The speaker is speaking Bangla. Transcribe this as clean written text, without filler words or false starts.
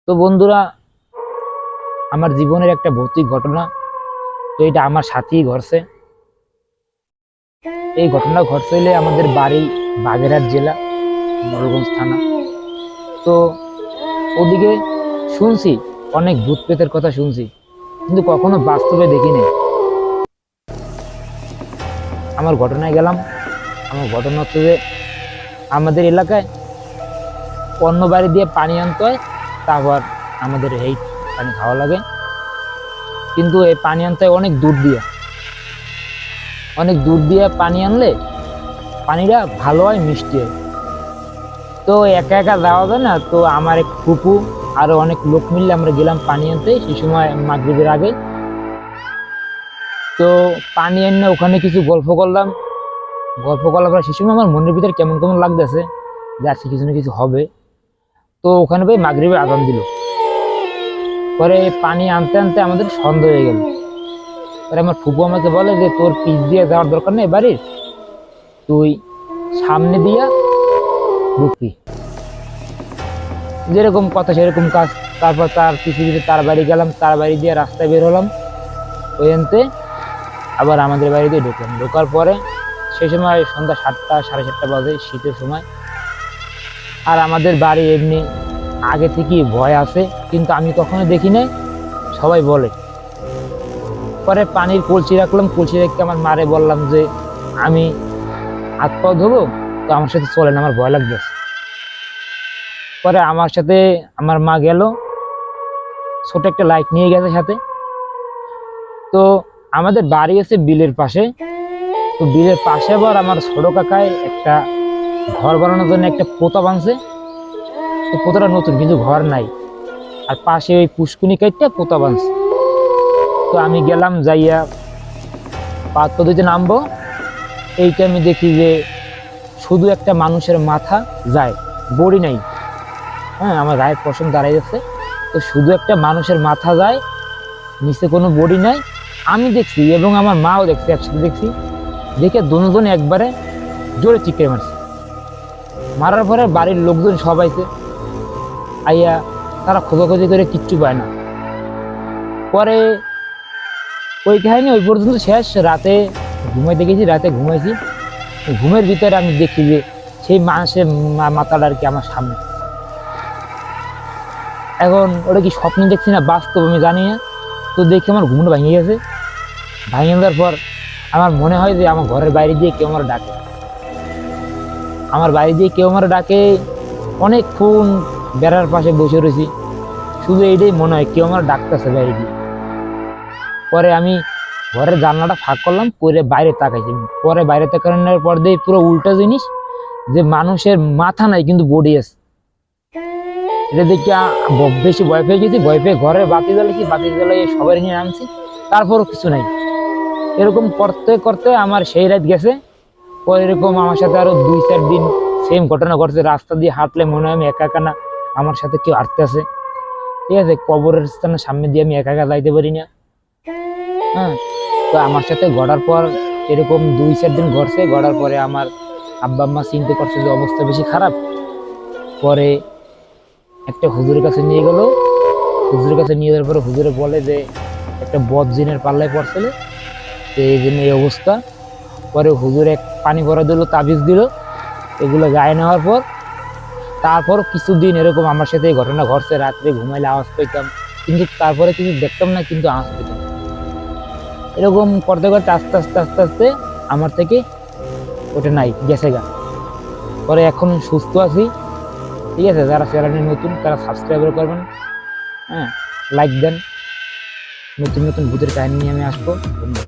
তো বন্ধুরা, আমার জীবনের একটা ভৌতিক ঘটনা। তো এটা আমার সাথেই ঘটছে। এই ঘটনা ঘটছে হলে আমাদের বাড়ি বাগেরহাট জেলা, মোড়লগঞ্জ থানা। তো ওদিকে শুনছি অনেক ভূত প্রেতের কথা শুনছি, কিন্তু কখনো বাস্তবে দেখিনি। আমার ঘটনায় গেলাম। আমার ঘটনা হচ্ছে যে আমাদের এলাকায় অন্য বাড়ি দিয়ে পানি আনতে হয়, তারপর আমাদের এই পানি খাওয়া লাগে। কিন্তু এই পানি আনতে হয় অনেক দূর দিয়ে পানি আনলে পানিটা ভালো হয়, মিষ্টি হয়। তো একা একা যাওয়া যায় না, তো আমার এক ফুপু আরো অনেক লোক মিললে আমরা গেলাম পানি আনতে। সেই সময় মাগরিবের আগে। তো পানি এনে ওখানে কিছু গল্প করলাম। গল্প করার পর সেই সময় আমার মনের ভিতরে কেমন কেমন লাগতেছে যে আজকে কিছু না কিছু হবে। তো ওখানে ভাই মাগরিবের আজান দিল। পরে পানি আনতে আনতে আমাদের সন্ধ্যা হয়ে গেল। পরে আমার ফুপু আমাকে বলে যে তোর পিছ দিয়ে যাওয়ার দরকার নেই বাড়ির, তুই সামনে দিয়া ঢুকবি। যেরকম কথা সেরকম কাজ। তারপর তার পৃথিবীতে তার বাড়ি গেলাম, তার বাড়ি দিয়ে রাস্তায় বের হলাম। ওইখানতে আবার আমাদের বাড়ি দিয়ে ঢুকলাম। ঢোকার পরে সেই সময় সন্ধ্যা 7টা, সাড়ে 7টা বাজে, শীতের সময়। আর আমাদের বাড়ি এমনি আগে থেকেই ভয় আছে, কিন্তু আমি কখনো দেখি নাই, সবাই বলে। পরে পানির কলসি রাখলাম, কলসি রেখে আমার মারে বললাম যে আমি হাত পা ধোবো, তো আমার সাথে চলেন, আমার ভয় লাগতেছে। পরে আমার সাথে আমার মা গেল, ছোট একটা লাইট নিয়ে গেছে সাথে। তো আমাদের বাড়ি আছে বিলের পাশে। তো বিলের পাশে আবার আমার ছোট কাকায় একটা ঘর বানানোর জন্য একটা পোতা বানছে। তো পোতাটা নতুন, কিন্তু ঘর নাই। আর পাশে ওই পুষ্কুনি কাইটটা পোতা বানছে। তো আমি গেলাম, যাইয়া পাত পদ্ধতিতে নামবো। এইটা আমি দেখি যে শুধু একটা মানুষের মাথা যায়, বড়ি নাই। হ্যাঁ, আমার গায়ের পশম দাঁড়াই যাচ্ছে। তো শুধু একটা মানুষের মাথা যায়, নিচে কোনো বডি নাই। আমি দেখছি এবং আমার মাও দেখছি, একসাথে দেখছি। দেখে দুজন একবারে জোরে চিৎকার মারছে। মারার পরে বাড়ির লোকজন সবাইতে আইয়া তারা খোঁজাখুঁজি করে কিচ্ছু পায় না। পরে ওই কাহিনী ওই পর্যন্ত শেষ। রাতে ঘুমাইতে গেছি, রাতে ঘুমাইছি। ঘুমের ভিতরে আমি দেখি যে সেই মানুষের মাথাটা আর কি আমার সামনে। এখন ওটা কি স্বপ্ন দেখছি না বাস্তব আমি জানি না। তো দেখি আমার ঘুমটা ভেঙে গেছে। ভেঙে যাওয়ার পর আমার মনে হয় যে আমার ঘরের বাইরে দিয়ে কেউ আমার ডাকে। আমার বাইরে দিয়ে কেউ আমার ডাকে। অনেকক্ষণ বেড়ার পাশে বসে রয়েছি, শুধু এইটাই মনে হয় কেউ আমার ডাকতেছে বাইরে দিয়ে। পরে আমি ঘরের জানলাটা ফাঁক করলাম, করে বাইরে তাকাইছি। পরে বাইরে তাকানোর পর দিয়ে পুরো উল্টা জিনিস, যে মানুষের মাথা নাই কিন্তু বডি আছে। এটা দেখে বেশি ভয় পেয়ে গেছি। ভয় পেয়ে ঘরের বাতি জ্বালিয়েছি, বাতি জ্বালিয়ে সবাই নিয়ে নামছি। তারপরও কিছু নাই। এরকম করতে করতে আমার সেই রাত গেছে। পরে এরকম আমার সাথে আরো 2-4 দিন সেম ঘটনা ঘটছে। রাস্তা দিয়ে হাঁটলে মনে হয় আমি একা একা না, আমার সাথে কেউ হাঁটতে আছে। ঠিক আছে, কবরের স্থানের সামনে দিয়ে আমি একা একা যাইতে পারি না। হ্যাঁ, তো আমার সাথে ঘটার পর এরকম 2-4 দিন ঘটছে। ঘটার পরে আমার আব্বা আম্মা চিন্তা করছে যে অবস্থা বেশি খারাপ। পরে একটা হুজুরের কাছে নিয়ে গেল। হুজুরের কাছে নিয়ে যাওয়ার পরে হুজুরে বলে যে একটা বদ জিনের পাল্লায় পড়ছিল, তো এই জন্য এই অবস্থা। পরে হুজুর এক পানি ভরা দিল, তাবিজ দিল। এগুলো গায়ে নেওয়ার পর তারপর কিছুদিন এরকম আমার সাথে এই ঘটনা ঘটছে। রাত্রে ঘুমাইলে আওয়াজ পেতাম, কিন্তু তারপরে কিছু দেখতাম না, কিন্তু আওয়াজ পেতাম। এরকম করতে করতে আস্তে আস্তে আস্তে আস্তে আমার থেকে ওটা নাই, গেছে গা। পরে এখন সুস্থ আছি। ঠিক আছে, যারা চ্যানেলে নতুন তারা সাবস্ক্রাইব করবেন। হ্যাঁ, লাইক দেন। নতুন নতুন ভূতের কাহিনী নিয়ে আমি আসবো। ধন্যবাদ।